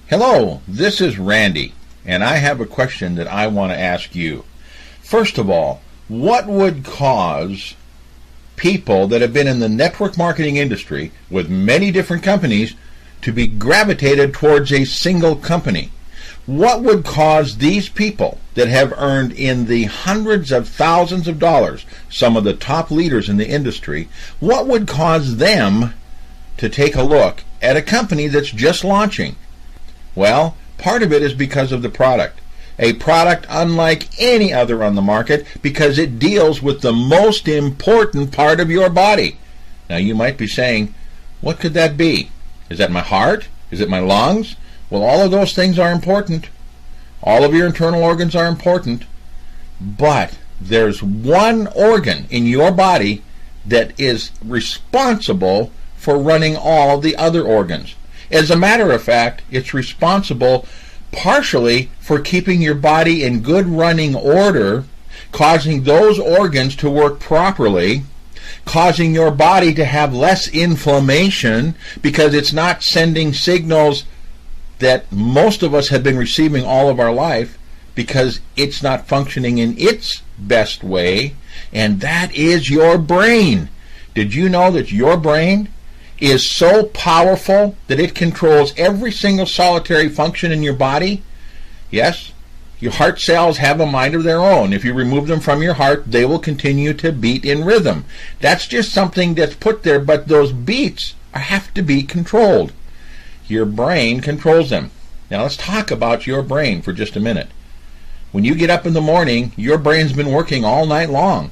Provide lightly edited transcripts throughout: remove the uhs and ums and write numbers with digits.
Hello, this is Randy, and I have a question that I want to ask you. First of all, what would cause people that have been in the network marketing industry with many different companies to be gravitated towards a single company? What would cause these people that have earned in the hundreds of thousands of dollars, some of the top leaders in the industry, what would cause them to take a look at a company that's just launching? Well, part of it is because of the product. A product unlike any other on the market because it deals with the most important part of your body. Now you might be saying, what could that be? Is that my heart? Is it my lungs? Well, all of those things are important. All of your internal organs are important. But there's one organ in your body that is responsible for running all of the other organs. As a matter of fact, it's responsible partially for keeping your body in good running order, causing those organs to work properly, causing your body to have less inflammation because it's not sending signals that most of us have been receiving all of our life because it's not functioning in its best way, and that is your brain. Did you know that your brain is so powerful that it controls every single solitary function in your body? Yes, your heart cells have a mind of their own. If you remove them from your heart, they will continue to beat in rhythm. That's just something that's put there, but those beats have to be controlled. Your brain controls them. Now let's talk about your brain for just a minute. When you get up in the morning, your brain's been working all night long.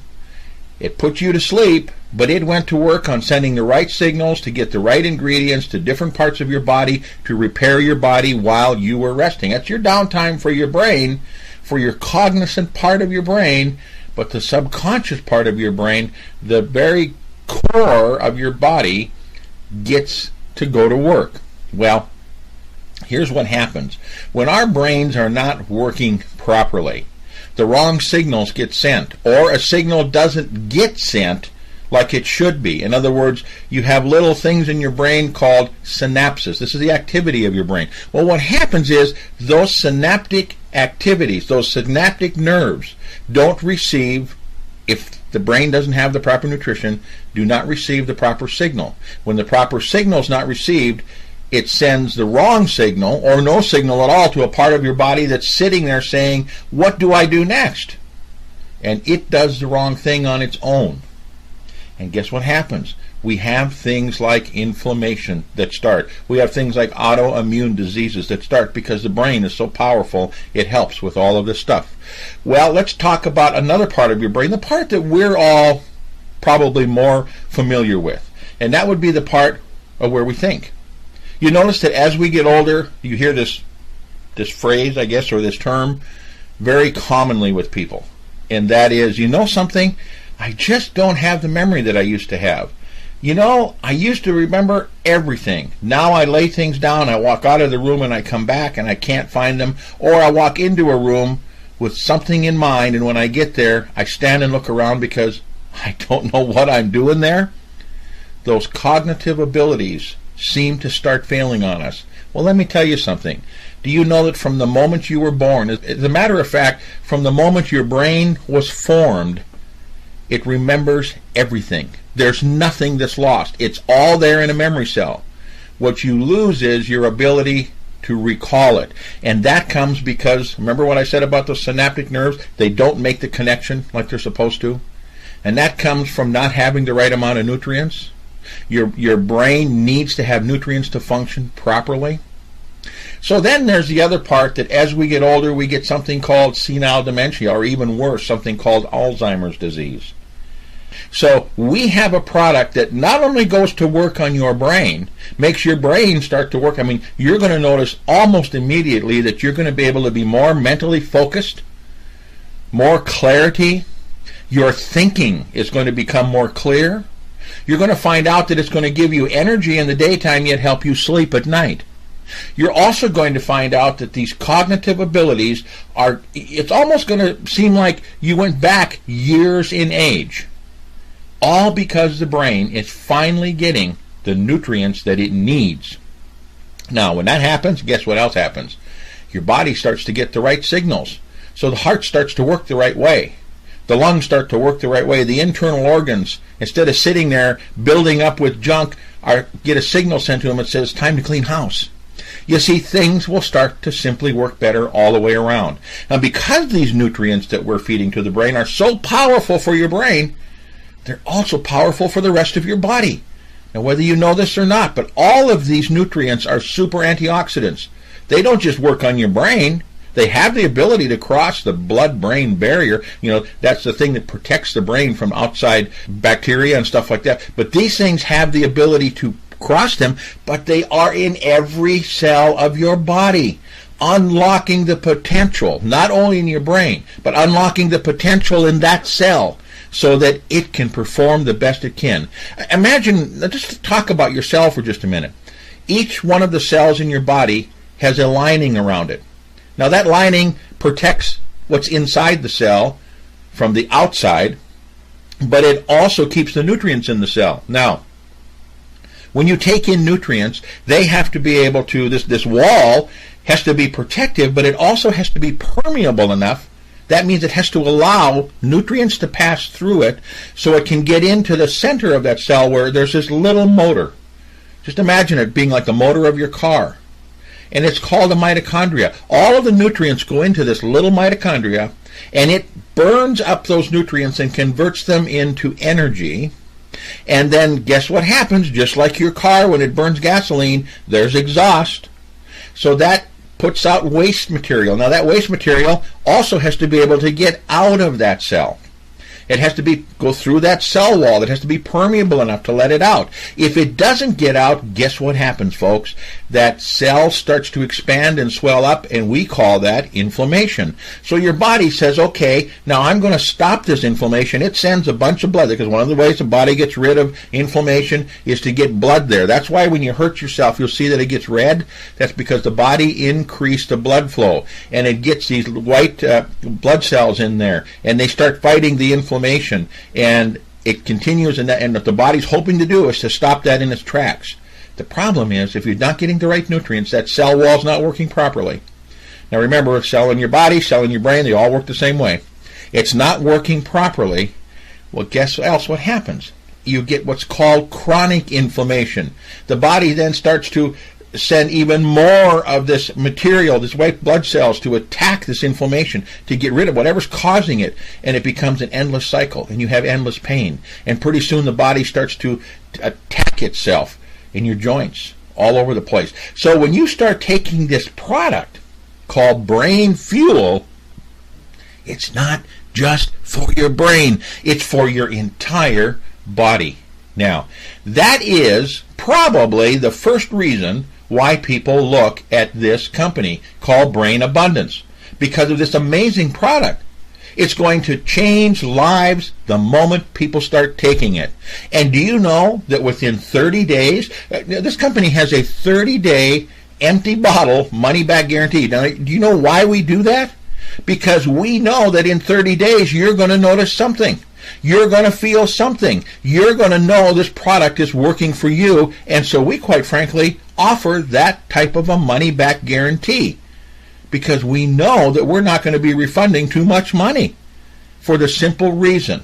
It put you to sleep, but it went to work on sending the right signals to get the right ingredients to different parts of your body to repair your body while you were resting. That's your downtime for your brain, for your cognizant part of your brain, but the subconscious part of your brain, the very core of your body, gets to go to work. Well, here's what happens. When our brains are not working properly, the wrong signals get sent, or a signal doesn't get sent like it should be. In other words, you have little things in your brain called synapses. This is the activity of your brain. Well, what happens is those synaptic activities, those synaptic nerves, don't receive, if the brain doesn't have the proper nutrition, do not receive the proper signal. When the proper signal is not received, it sends the wrong signal or no signal at all to a part of your body that's sitting there saying, what do I do next? And it does the wrong thing on its own. And guess what happens? We have things like inflammation that start. We have things like autoimmune diseases that start because the brain is so powerful, it helps with all of this stuff. Well, let's talk about another part of your brain, the part that we're all probably more familiar with. And that would be the part of where we think. You notice that as we get older, you hear this phrase, I guess, or this term very commonly with people. And that is, you know something? I just don't have the memory that I used to have. You know, I used to remember everything. Now I lay things down, I walk out of the room and I come back and I can't find them. Or I walk into a room with something in mind, and when I get there, I stand and look around because I don't know what I'm doing there. Those cognitive abilities seem to start failing on us. Well, let me tell you something. Do you know that from the moment you were born, as a matter of fact, from the moment your brain was formed, it remembers everything. There's nothing that's lost. It's all there in a memory cell. What you lose is your ability to recall it. And that comes because, remember what I said about those synaptic nerves? They don't make the connection like they're supposed to. And that comes from not having the right amount of nutrients. Your brain needs to have nutrients to function properly. So then there's the other part that as we get older, we get something called senile dementia, or even worse, something called Alzheimer's disease. So we have a product that not only goes to work on your brain, makes your brain start to work. I mean, you're going to notice almost immediately that you're going to be able to be more mentally focused, more clarity. Your thinking is going to become more clear. You're going to find out that it's going to give you energy in the daytime, yet help you sleep at night. You're also going to find out that these cognitive abilities are, it's almost going to seem like you went back years in age. All because the brain is finally getting the nutrients that it needs. Now, when that happens, guess what else happens? Your body starts to get the right signals. So the heart starts to work the right way. The lungs start to work the right way. The internal organs, instead of sitting there building up with junk, get a signal sent to them that says, time to clean house. You see, things will start to simply work better all the way around. Now, because these nutrients that we're feeding to the brain are so powerful for your brain, they're also powerful for the rest of your body. Now, whether you know this or not, but all of these nutrients are super antioxidants. They don't just work on your brain. They have the ability to cross the blood-brain barrier. You know, that's the thing that protects the brain from outside bacteria and stuff like that. But these things have the ability to cross them, but they are in every cell of your body, unlocking the potential, not only in your brain, but unlocking the potential in that cell so that it can perform the best it can. Imagine, just talk about your cell for just a minute. Each one of the cells in your body has a lining around it. Now that lining protects what's inside the cell from the outside, but it also keeps the nutrients in the cell. Now, when you take in nutrients, they have to be able to, this wall has to be protective, but it also has to be permeable enough. That means it has to allow nutrients to pass through it so it can get into the center of that cell where there's this little motor. Just imagine it being like the motor of your car. And it's called a mitochondria. All of the nutrients go into this little mitochondria, and it burns up those nutrients and converts them into energy. And then guess what happens? Just like your car, when it burns gasoline, there's exhaust. So that puts out waste material. Now that waste material also has to be able to get out of that cell. It has to go through that cell wall. It has to be permeable enough to let it out. If it doesn't get out, guess what happens, folks? That cell starts to expand and swell up, and we call that inflammation. So your body says, okay, now I'm going to stop this inflammation. It sends a bunch of blood, because one of the ways the body gets rid of inflammation is to get blood there. That's why when you hurt yourself, you'll see that it gets red. That's because the body increased the blood flow, and it gets these white blood cells in there, and they start fighting the inflammation. And it continues, and what the body's hoping to do is to stop that in its tracks. The problem is, if you're not getting the right nutrients, that cell wall's not working properly. Now remember, a cell in your body, cell in your brain, they all work the same way. It's not working properly. Well, guess what happens? You get what's called chronic inflammation. The body then starts to send even more of this material, this white blood cells, to attack this inflammation, to get rid of whatever's causing it, and it becomes an endless cycle, and you have endless pain. And pretty soon the body starts to attack itself in your joints all over the place. So when you start taking this product called Brain Fuel, it's not just for your brain, it's for your entire body. Now, that is probably the first reason why people look at this company called Brain Abundance, because of this amazing product. It's going to change lives the moment people start taking it. And do you know that within 30 days, this company has a 30-day empty bottle money-back guarantee. Now, do you know why we do that? Because we know that in 30 days you're going to notice something. You're going to feel something. You're going to know this product is working for you. And so we, quite frankly, offer that type of a money-back guarantee, because we know that we're not going to be refunding too much money, for the simple reason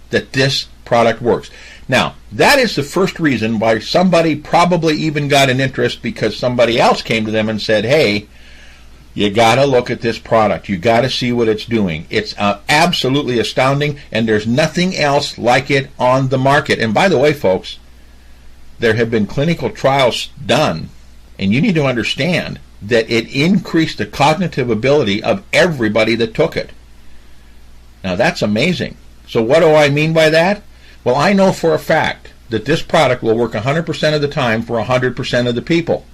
that this product works. Now, that is the first reason why somebody probably even got an interest, because somebody else came to them and said, hey, you got to look at this product. You got to see what it's doing. It's absolutely astounding, and there's nothing else like it on the market. And by the way, folks, there have been clinical trials done, and you need to understand that it increased the cognitive ability of everybody that took it. Now, that's amazing. So what do I mean by that? Well, I know for a fact that this product will work 100% of the time for 100% of the people.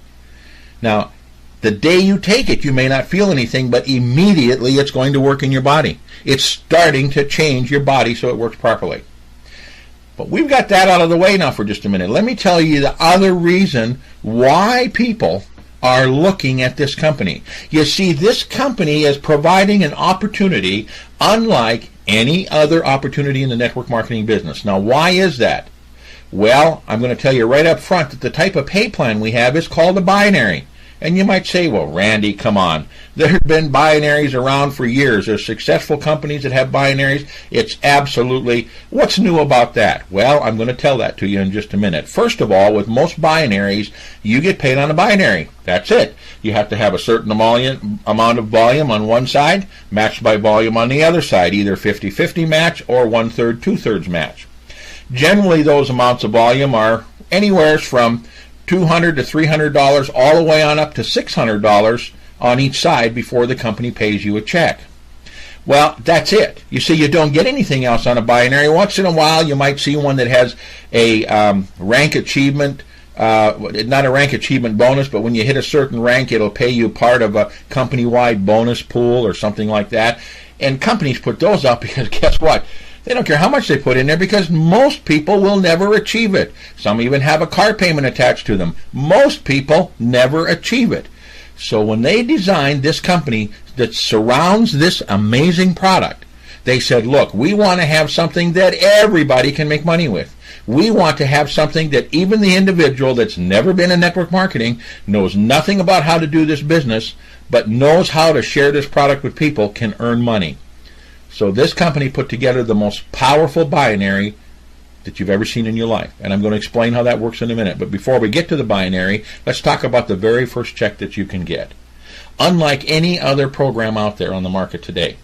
Now, the day you take it, you may not feel anything, but immediately it's going to work in your body. It's starting to change your body so it works properly. But we've got that out of the way now for just a minute. Let me tell you the other reason why people are looking at this company. You see, this company is providing an opportunity unlike any other opportunity in the network marketing business. Now, why is that? Well, I'm going to tell you right up front that the type of pay plan we have is called a binary. And you might say, well, Randy, come on. There have been binaries around for years. There's successful companies that have binaries. It's absolutely, what's new about that? Well, I'm going to tell that to you in just a minute. First of all, with most binaries, you get paid on a binary. That's it. You have to have a certain amount of volume on one side, matched by volume on the other side, either 50-50 match or 1/3, 2/3 match. Generally, those amounts of volume are anywhere from $200 to $300 all the way on up to $600 on each side before the company pays you a check. Well, that's it. You see, you don't get anything else on a binary. Once in a while, you might see one that has a rank achievement, not a rank achievement bonus, but when you hit a certain rank, it'll pay you part of a company-wide bonus pool or something like that. And companies put those up because guess what? They don't care how much they put in there because most people will never achieve it. Some even have a car payment attached to them. Most people never achieve it. So when they designed this company that surrounds this amazing product, they said, look, we want to have something that everybody can make money with. We want to have something that even the individual that's never been in network marketing, knows nothing about how to do this business, but knows how to share this product with people, can earn money. So this company put together the most powerful binary that you've ever seen in your life. And I'm going to explain how that works in a minute. But before we get to the binary, let's talk about the very first check that you can get. Unlike any other program out there on the market today,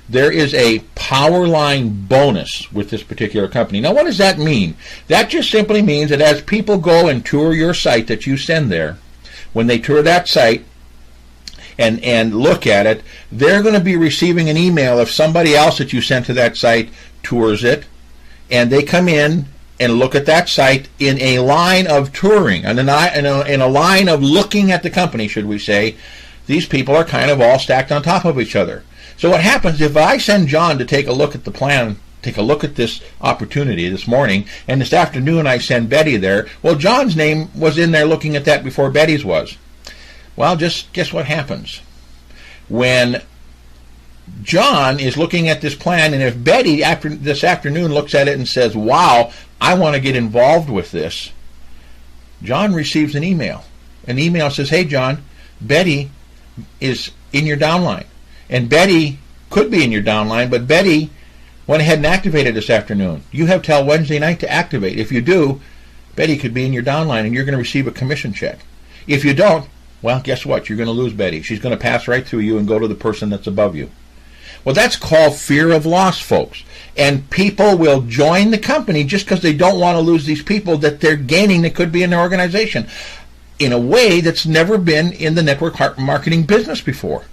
there is a power line bonus with this particular company. Now, what does that mean? That just simply means that as people go and tour your site that you send there, when they tour that site, and look at it, they're going to be receiving an email if somebody else that you sent to that site tours it, and they come in and look at that site in a line of touring, and in a line of looking at the company, should we say. These people are kind of all stacked on top of each other. So what happens if I send John to take a look at the plan, take a look at this opportunity this morning, and this afternoon I send Betty there? Well, John's name was in there looking at that before Betty's was. Well, just guess what happens. When John is looking at this plan, and if Betty this afternoon looks at it and says, wow, I want to get involved with this, John receives an email. An email says, hey, John, Betty is in your downline. And Betty could be in your downline, but Betty went ahead and activated this afternoon. You have till Wednesday night to activate. If you do, Betty could be in your downline, and you're going to receive a commission check. If you don't, well, guess what? You're going to lose Betty. She's going to pass right through you and go to the person that's above you. Well, that's called fear of loss, folks. And people will join the company just because they don't want to lose these people that they're gaining that could be in their organization in a way that's never been in the network marketing business before.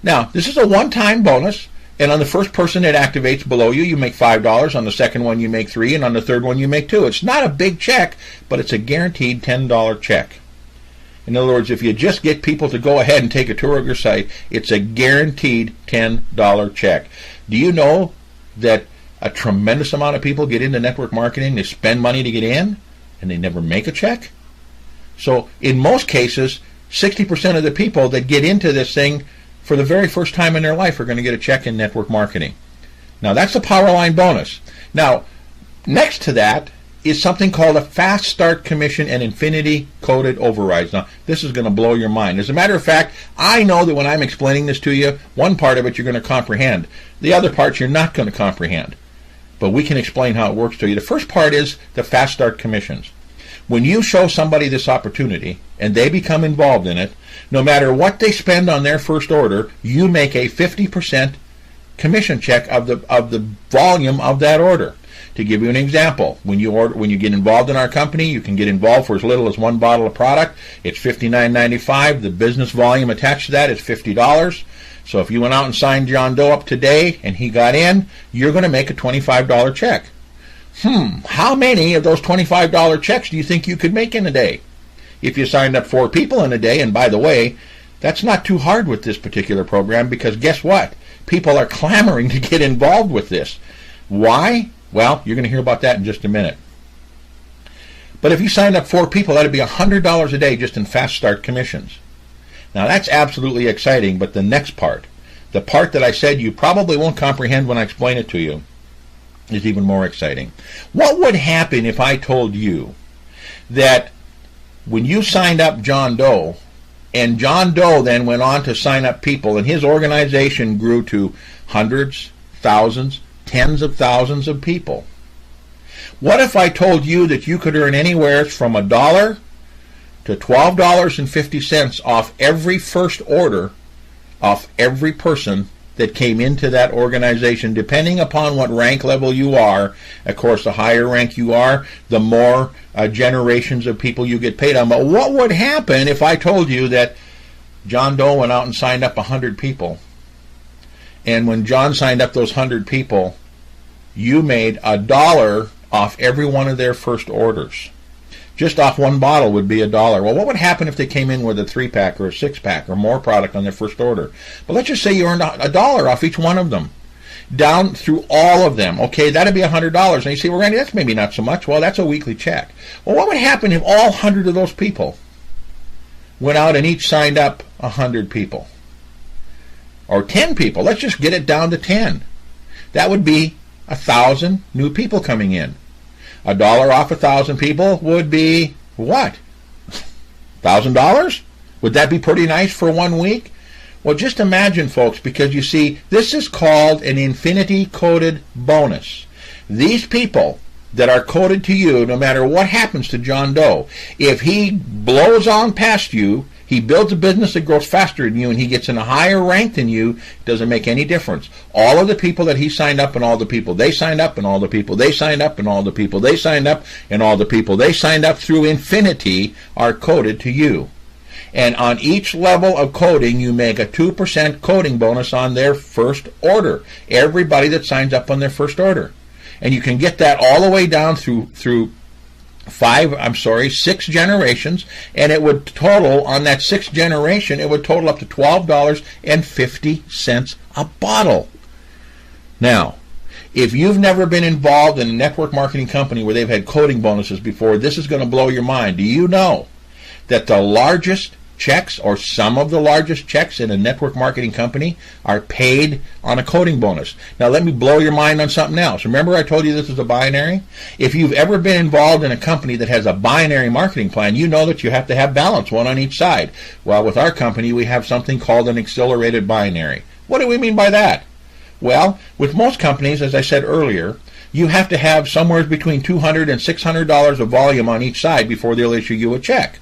Now, this is a one-time bonus, and on the first person that activates below you, you make $5. On the second one, you make $3, and on the third one, you make $2. It's not a big check, but it's a guaranteed $10 check. In other words, if you just get people to go ahead and take a tour of your site, it's a guaranteed $10 check. Do you know that a tremendous amount of people get into network marketing, they spend money to get in, and they never make a check? So in most cases, 60% of the people that get into this thing for the very first time in their life are going to get a check in network marketing. Now, that's a power line bonus. Now, next to that is something called a fast start commission and infinity coded overrides. Now, this is going to blow your mind. As a matter of fact, I know that when I'm explaining this to you, one part of it you're going to comprehend. The other part you're not going to comprehend. But we can explain how it works to you. The first part is the fast start commissions. When you show somebody this opportunity and they become involved in it, no matter what they spend on their first order, you make a 50% commission check of the volume of that order. To give you an example, when you get involved in our company, you can get involved for as little as one bottle of product. It's $59.95. The business volume attached to that is $50. So if you went out and signed John Doe up today and he got in, you're going to make a $25 check. How many of those $25 checks do you think you could make in a day? If you signed up 4 people in a day, and by the way, that's not too hard with this particular program because guess what? People are clamoring to get involved with this. Why? Well, you're going to hear about that in just a minute. But if you signed up 4 people, that would be $100 a day just in fast start commissions. Now, that's absolutely exciting, but the next part, the part that I said you probably won't comprehend when I explain it to you, is even more exciting. What would happen if I told you that when you signed up John Doe And John Doe then went on to sign up people, and his organization grew to hundreds, thousands, tens of thousands of people. What if I told you that you could earn anywhere from $1 to $12.50 off every first order off every person that came into that organization, depending upon what rank level you are? Of course, the higher rank you are, the more generations of people you get paid on. But what would happen if I told you that John Doe went out and signed up 100 people, and when John signed up those 100 people, you made $1 off every one of their first orders? Just off one bottle would be $1. Well, what would happen if they came in with a 3-pack or a 6-pack or more product on their first order? But let's just say you earned $1 off each one of them, down through all of them. Okay, that'd be $100. And you say, well, Randy, that's maybe not so much. Well, that's a weekly check. Well, what would happen if all 100 of those people went out and each signed up 100 people? Or 10 people. Let's just get it down to 10. That would be 1,000 new people coming in. $1 off 1,000 people would be what? $1,000? Would that be pretty nice for 1 week? Well, just imagine, folks, because you see, this is called an infinity coded bonus. These people that are coded to you, no matter what happens to John Doe, if he blows on past you, he builds a business that grows faster than you, and he gets in a higher rank than you, it doesn't make any difference. All of the people that he signed up, and all the people they signed up, and all the people they signed up, and all the people they signed up, and all the people they signed up through infinity are coded to you. And on each level of coding, you make a 2% coding bonus on their first order. Everybody that signs up on their first order. And you can get that all the way down through 6 generations, and it would total, on that 6th generation, it would total up to $12.50 a bottle. Now, if you've never been involved in a network marketing company where they've had coding bonuses before, this is going to blow your mind. Do you know that the largest checks, or some of the largest checks in a network marketing company, are paid on a coding bonus? Now let me blow your mind on something else. Remember I told you this is a binary? If you've ever been involved in a company that has a binary marketing plan, you know that you have to have balance, one on each side. Well, with our company, we have something called an accelerated binary. What do we mean by that? Well, with most companies, as I said earlier, you have to have somewhere between $200 and $600 of volume on each side before they'll issue you a check,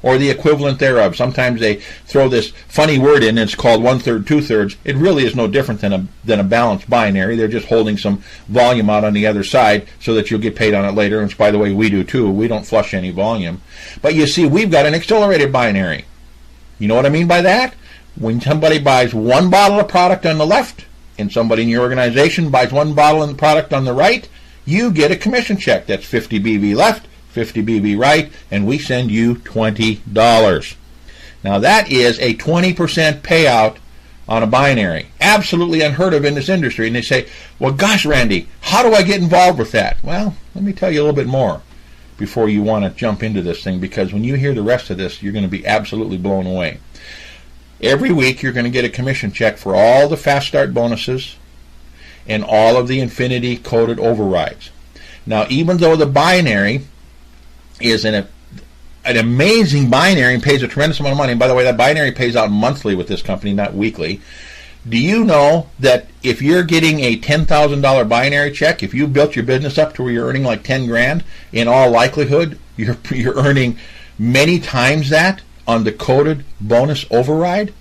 or the equivalent thereof. Sometimes they throw this funny word in, and it's called 1/3, 2/3. It really is no different than a balanced binary. They're just holding some volume out on the other side so that you'll get paid on it later, which, by the way, we do too. We don't flush any volume. But you see, we've got an accelerated binary. You know what I mean by that? When somebody buys one bottle of product on the left, and somebody in your organization buys one bottle of the product on the right, you get a commission check. That's 50 BV left, 50 BV right, and we send you $20. Now that is a 20% payout on a binary. Absolutely unheard of in this industry. And they say, well, gosh, Randy, how do I get involved with that? Well, let me tell you a little bit more before you want to jump into this thing, because when you hear the rest of this, you're going to be absolutely blown away. Every week you're going to get a commission check for all the fast start bonuses and all of the infinity coded overrides. Now, even though the binary is an amazing binary and pays a tremendous amount of money, and by the way, that binary pays out monthly with this company, not weekly. Do you know that if you're getting a $10,000 binary check, if you built your business up to where you're earning like 10 grand, in all likelihood, you're earning many times that on the coded bonus override?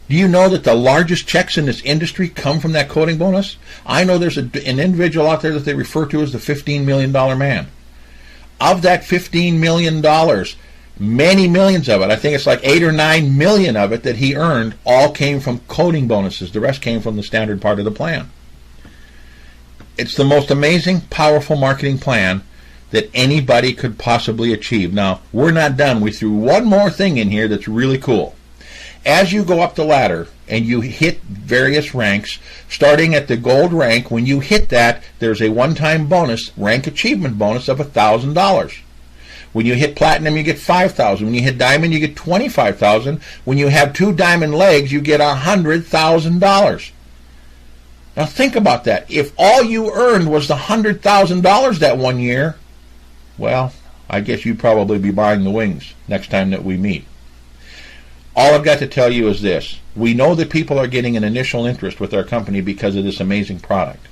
Do you know that the largest checks in this industry come from that coding bonus? I know there's an individual out there that they refer to as the $15 million man. Of that $15 million, many millions of it, I think it's like 8 or 9 million of it that he earned, all came from coding bonuses. The rest came from the standard part of the plan. It's the most amazing, powerful marketing plan that anybody could possibly achieve. Now, we're not done. We threw one more thing in here that's really cool. As you go up the ladder and you hit various ranks, starting at the gold rank, when you hit that, there's a one-time bonus, rank achievement bonus of $1,000. When you hit platinum, you get $5,000. When you hit diamond, you get $25,000. When you have 2 diamond legs, you get $100,000. Now think about that. If all you earned was the $100,000 that one year, well, I guess you'd probably be buying the wings next time that we meet. All I've got to tell you is this. We know that people are getting an initial interest with our company because of this amazing product.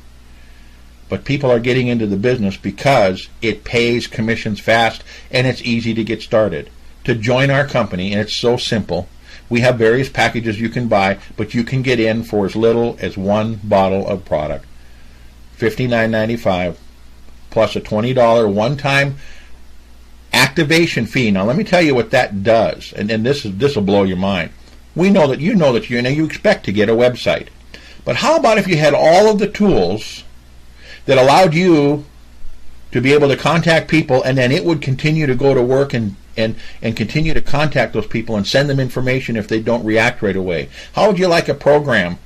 But people are getting into the business because it pays commissions fast and it's easy to get started. To join our company, and it's so simple, we have various packages you can buy, but you can get in for as little as one bottle of product. $59.95 plus a $20 one-time activation fee. Now let me tell you what that does, and this will blow your mind. We know that you expect to get a website. But how about if you had all of the tools that allowed you to be able to contact people, and then it would continue to go to work and continue to contact those people and send them information if they don't react right away? How would you like a program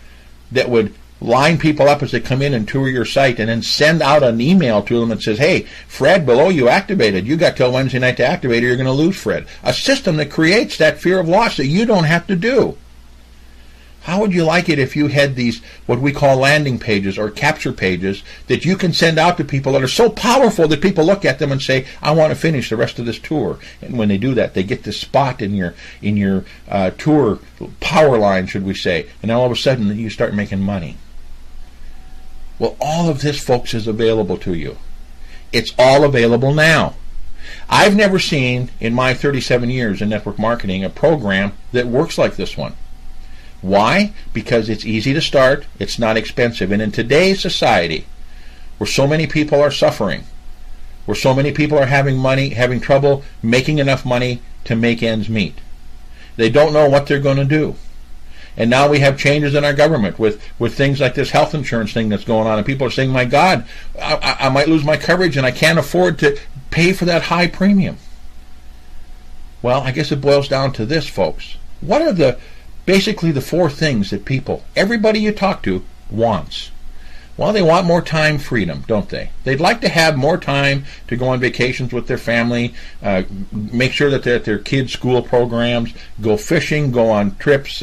that would line people up as they come in and tour your site and then send out an email to them that says, hey, Fred, below you activated. You got till Wednesday night to activate or you're going to lose Fred. A system that creates that fear of loss that you don't have to do. How would you like it if you had these, what we call landing pages or capture pages, that you can send out to people that are so powerful that people look at them and say, I want to finish the rest of this tour. And when they do that, they get this spot in your tour power line, should we say, and all of a sudden you start making money. Well, all of this, folks, is available to you. It's all available now. I've never seen, in my 37 years in network marketing, a program that works like this one. Why? Because it's easy to start, it's not expensive. And in today's society, where so many people are suffering, where so many people are having trouble making enough money to make ends meet, they don't know what they're going to do. And now we have changes in our government with things like this health insurance thing that's going on, and people are saying, my God, I might lose my coverage and I can't afford to pay for that high premium. Well, I guess it boils down to this, folks. What are basically the four things that everybody you talk to, wants? Well, they want more time freedom, don't they? They'd like to have more time to go on vacations with their family, make sure that they're at their kids' school programs, go fishing, go on trips,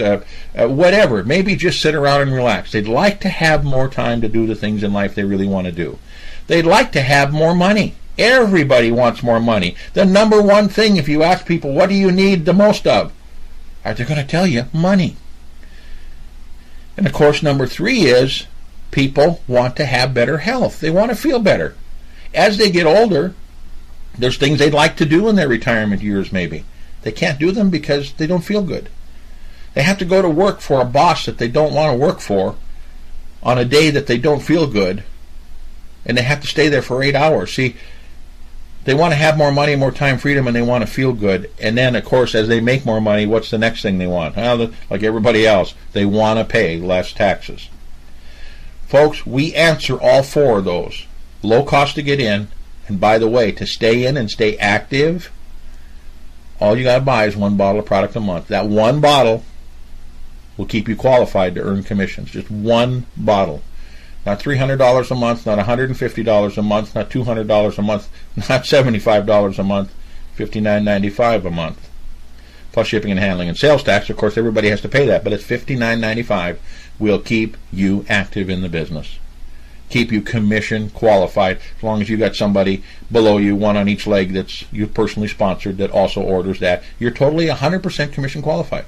whatever. Maybe just sit around and relax. They'd like to have more time to do the things in life they really want to do. They'd like to have more money. Everybody wants more money. The number one thing, if you ask people, what do you need the most of? They're going to tell you money. And of course, number three is people want to have better health. They want to feel better. As they get older, there's things they'd like to do in their retirement years maybe. They can't do them because they don't feel good. They have to go to work for a boss that they don't want to work for on a day that they don't feel good, and they have to stay there for 8 hours. See, they want to have more money, more time freedom, and they want to feel good. And then, of course, as they make more money, what's the next thing they want? Well, like everybody else, they want to pay less taxes. Folks, we answer all four of those. Low cost to get in, and by the way, to stay in and stay active, all you got to buy is one bottle of product a month. That one bottle will keep you qualified to earn commissions. Just one bottle. Not $300 a month, not $150 a month, not $200 a month, not $75 a month, $59.95 a month. Plus shipping and handling and sales tax. Of course, everybody has to pay that, but it's $59.95. Will keep you active in the business. Keep you commission qualified, as long as you got somebody below you, one on each leg that's you personally sponsored that also orders that. You're totally 100% commission qualified.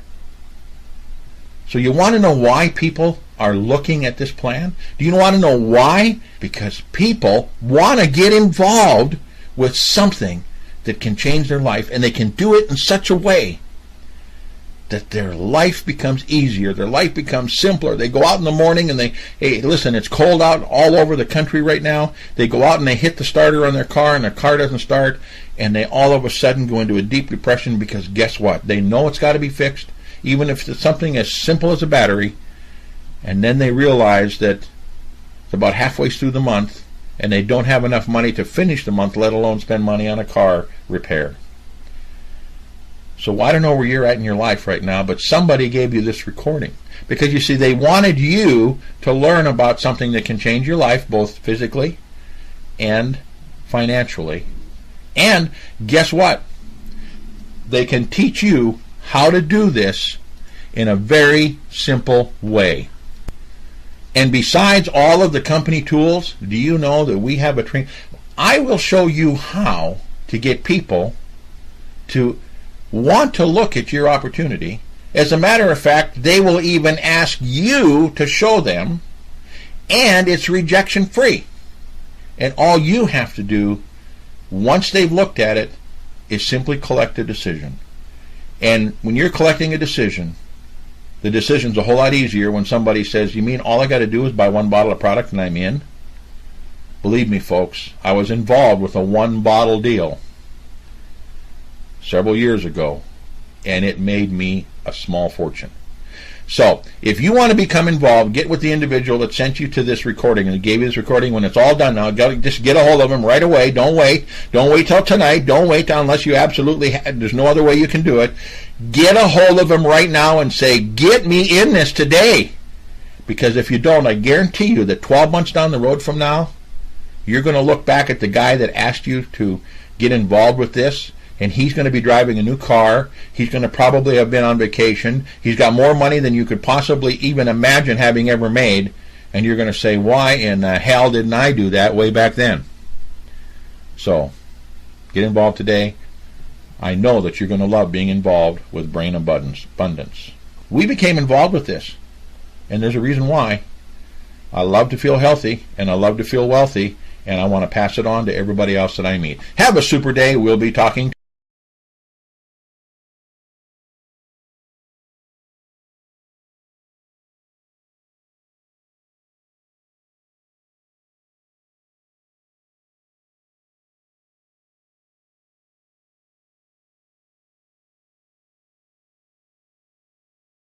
So you want to know why people are looking at this plan? Do you want to know why? Because people want to get involved with something that can change their life, and they can do it in such a way that their life becomes easier, their life becomes simpler. They go out in the morning and hey, listen, it's cold out all over the country right now. They go out and they hit the starter on their car and their car doesn't start, and they all of a sudden go into a deep depression because guess what? They know it's got to be fixed, even if it's something as simple as a battery, and then they realize that it's about halfway through the month and they don't have enough money to finish the month, let alone spend money on a car repair. So I don't know where you're at in your life right now, but somebody gave you this recording. Because you see, they wanted you to learn about something that can change your life, both physically and financially. And guess what? They can teach you how to do this in a very simple way. And besides all of the company tools, do you know that we have a training? I will show you how to get people to want to look at your opportunity As a matter of fact, they will even ask you to show them, and it's rejection free. And all you have to do, once they've looked at it, is simply collect a decision. And when you're collecting a decision, the decision's a whole lot easier when somebody says, you mean all I got to do is buy one bottle of product and I'm in? Believe me, folks, I was involved with a one-bottle deal several years ago, and it made me a small fortune. So, if you want to become involved, get with the individual that sent you to this recording and gave you this recording. When it's all done now, just get a hold of him right away. Don't wait. Don't wait till tonight. Don't wait till, unless you absolutely there's no other way you can do it. Get a hold of him right now and say, get me in this today. Because if you don't, I guarantee you that 12 months down the road from now, you're going to look back at the guy that asked you to get involved with this, and he's going to be driving a new car. He's going to probably have been on vacation. He's got more money than you could possibly even imagine having ever made. And you're going to say, why in the hell didn't I do that way back then? So, get involved today. I know that you're going to love being involved with Brain Abundance. We became involved with this, and there's a reason why. I love to feel healthy, and I love to feel wealthy, and I want to pass it on to everybody else that I meet. Have a super day. We'll be talking